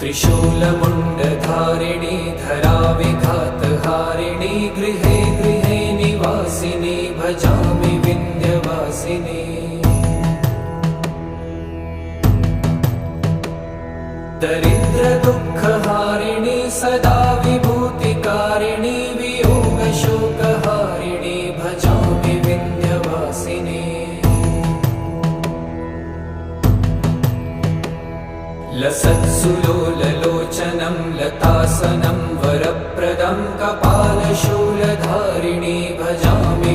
त्रिशूलमुण्डधारिणी धराविघातहारिणी गृहे गृहे निवासिनी भजामि विन्ध्यवासिनी। दरिद्रदुःखहारिणी सदा विभूतिकारिणी वियोगशोकहारिणी भजामि विन्ध्यवासिनी। लसत्सुलोललोचनं लतासनं वरप्रदं कपालशूलधारिणी भजामि